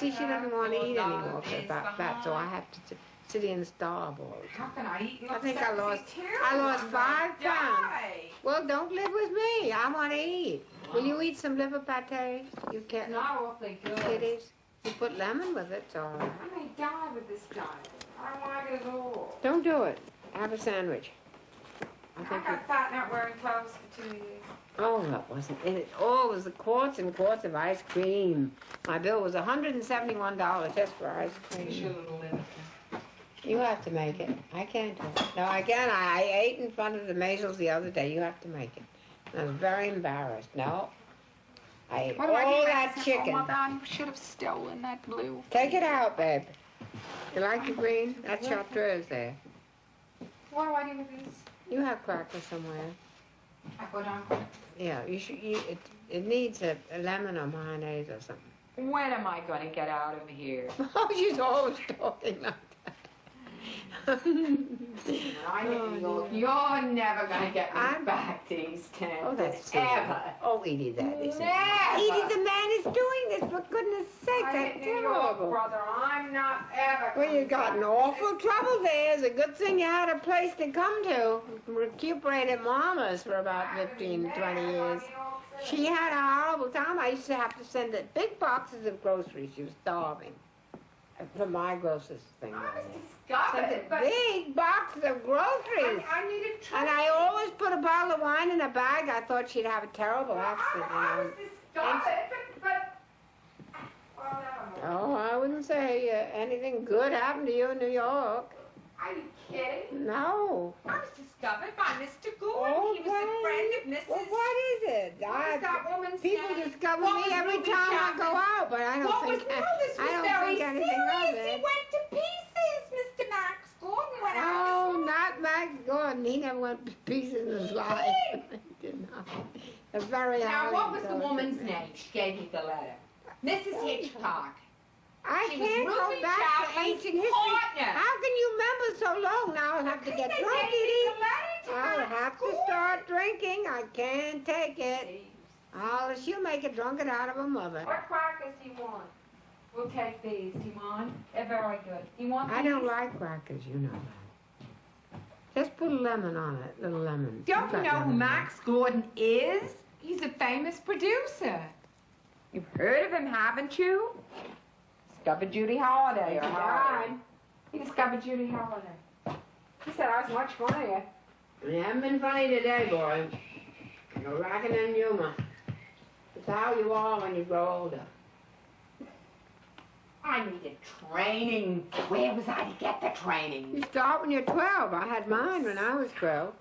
see, she doesn't want to eat anymore because about fat, so I have to sit in and starve all the time. How can I eat? I think I lost 5 pounds. Well, don't live with me. I want to eat. Wow. Will you eat some liver pate? You can't. Not awfully good. Kitties. You put lemon with it, so. I may die with this diet. I don't like it at all. Don't do it. Have a sandwich. I got fat not wearing clothes for 2 years. Oh, that wasn't it. Oh, it was the quarts and quarts of ice cream. My bill was $171 just for ice cream. You have to make it. I can't do it. No, again, I ate in front of the Maysles the other day. You have to make it. I was very embarrassed. No. I ate all that chicken. Oh, I should have stolen that blue. Take it out, babe. You like the green? That's chartreuse there. What do I do with these? You have crackers somewhere. I put on crackers? Yeah, you should. It needs a lemon or mayonnaise or something. When am I going to get out of here? Oh, she's always talking like that. I know you're never going to get me back to East End. Oh, that's ever. Oh, Edie, that isn't. Never. Edie, the man is doing this, for goodness sake. That's terrible. Brother, I'm not ever. Well, you got in awful trouble there. It's a good thing you had a place to come to. Recuperated Mama's for about 15, 20 years. She had a horrible time. I used to have to send her big boxes of groceries. She was starving. For my groceries thing. I was disgusted. Big boxes of groceries. I needed trouble. And I always put a bottle of wine in a bag. I thought she'd have a terrible accident. I was disgusted, but well, never mind. Oh, I wouldn't say anything good happened to you in New York. Are you kidding? No. I was discovered by Mr. Gordon. Oh, He was a friend of Mrs. Well, what is it? What was that woman's people name? discover me every time I go out, but I don't think anything of it. He went to pieces, Mr. Max Gordon went out. Oh, not Max Gordon. He never went to pieces in his life. He did not. A very Now, what was the woman's name? She gave you the letter. Mrs. Hitchcock. I can't go back to ancient history. How can you remember so long? Now I'll have to get drunk, Edie. I'll have to start drinking. I can't take it. She'll make a drunkard out of a mother. What crackers do you want? We'll take these. Do you want? They're very good. Do you want these? I don't like crackers, you know that. Just put a lemon on it, little lemon. Don't you know who Max Gordon is? He's a famous producer. You've heard of him, haven't you? Discovered Judy Holliday, or Holiday. He discovered Judy Holliday. He said I was much funnier. You haven't been funny today, boy. You're lacking in humor. It's how you are when you grow older. I needed training. Where was I to get the training? You start when you're 12. I had mine when I was 12.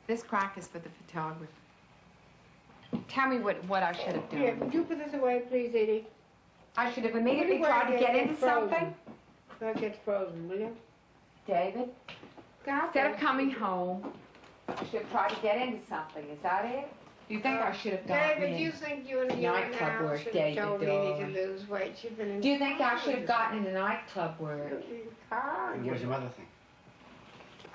This crack is for the photographer. Tell me what I should have done. Here, could you put this away, please, Edie? I should have immediately tried to get into something. So it gets frozen, will you? David, instead of coming home, I should have tried to get into something. Is that it? Do you think I should have gotten David, do you think you and nightclub work, should have David, told Edie to lose weight? She's been in. Do you think I should have gotten into nightclub work? And here's some other thing.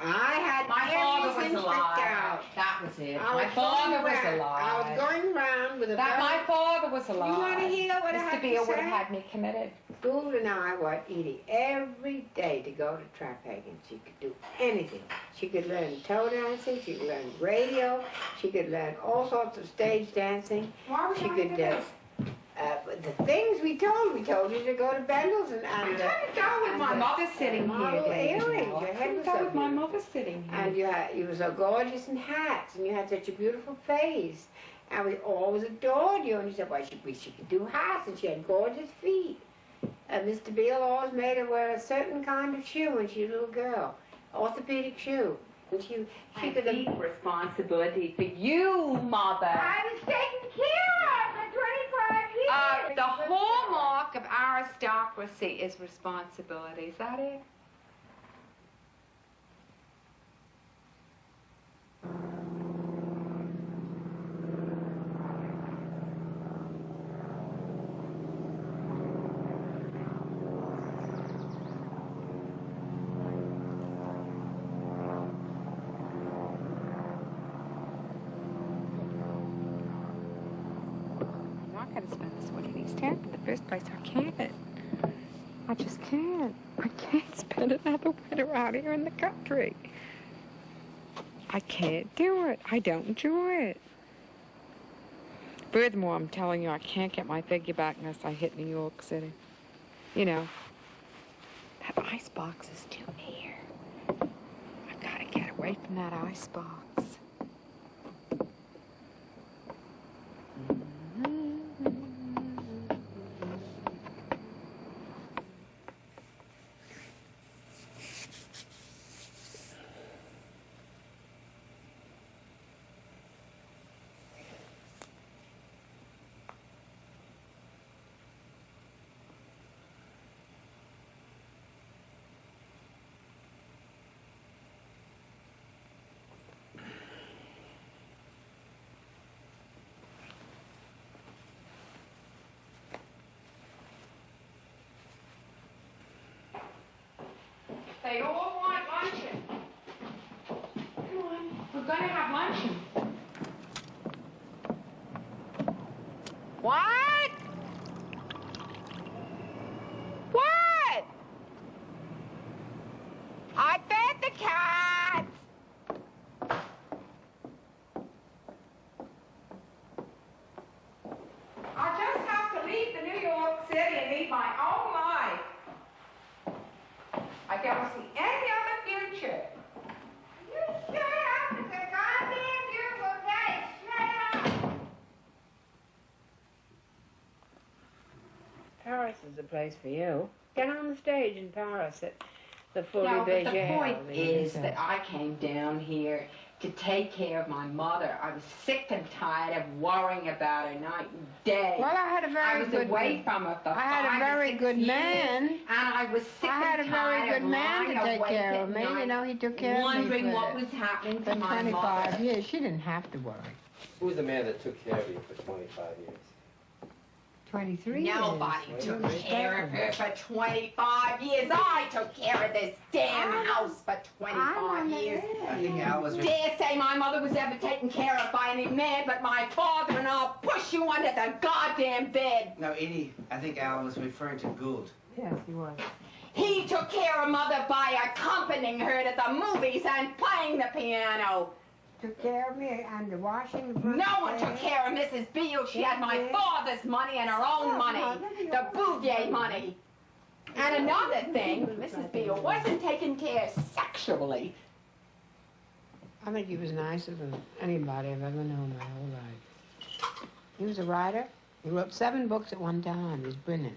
I had my father was everything alive. picked out. That was it. My father was alive. I was going around with a my father was alive. You want to hear what I had Mr. Beale to would say? have had me committed. Gould and I were Edie every day to go to Traphagen. She could do anything. She could learn toe dancing. She could learn radio. She could learn all sorts of stage dancing. Why she could the things we told you to go to Bendel's and I'm trying to go with my mother sitting here. Earrings. Your head was so with my mother sitting here. And you were so gorgeous in hats, and you had such a beautiful face, and we always adored you. And you said, well, she could do hats, and she had gorgeous feet. And Mr. Beale always made her wear a certain kind of shoe when she was a little girl, orthopedic shoe. And she could take responsibility for you, Mother. I was taken care of for 25 years. The hallmark of aristocracy is responsibility. Is that it? first place. I can't. I just can't. I can't spend another winter out here in the country. I can't do it. I don't enjoy it. Furthermore, I'm telling you, I can't get my figure back unless I hit New York City. You know, that icebox is too near. I've got to get away from that icebox. They all want luncheon. Come on, we're going to have luncheon. What? What? I fed the cats. I just have to leave the New York City and lead my own life. I don't see any other future. You shut up! It's a goddamn beautiful day! Shut up! Paris is the place for you. Get on the stage in Paris at the Folie No, but the Bergère. point is that I came down here to take care of my mother. I was sick and tired of worrying about her night and day. Well, I had a I very was good away from her for I had a 5 or very 6 good years, man. and I was sick I had a and very tired good man to of take lying care awake of at me. night, You know, he took care of me wondering what was happening for to my 25 mother. years. She didn't have to worry. Who was the man that took care of you for 25 years? 23 Nobody years. took You're care of her mistaken. for 25 years. I took care of this damn house for 25 years. I think Al was... Dare say my mother was ever taken care of by any man but my father, and I'll push you under the goddamn bed. No, Edie, I think Al was referring to Gould. Yes, he was. He took care of mother by accompanying her to the movies and playing the piano. Took care of me and the washing. The No one took care of Mrs. Beale. She had my father's money and her own money, the Bouvier money. And another thing, Mrs. Beale wasn't taken care of sexually. I think he was nicer than anybody I've ever known my whole life. He was a writer. He wrote 7 books at one time. He was brilliant.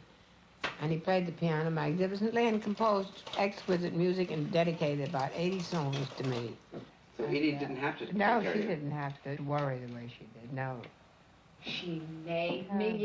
And he played the piano magnificently and composed exquisite music and dedicated about 80 songs to me. So Edie didn't have to... No, take care she of you. didn't have to worry the way she did. No. She made me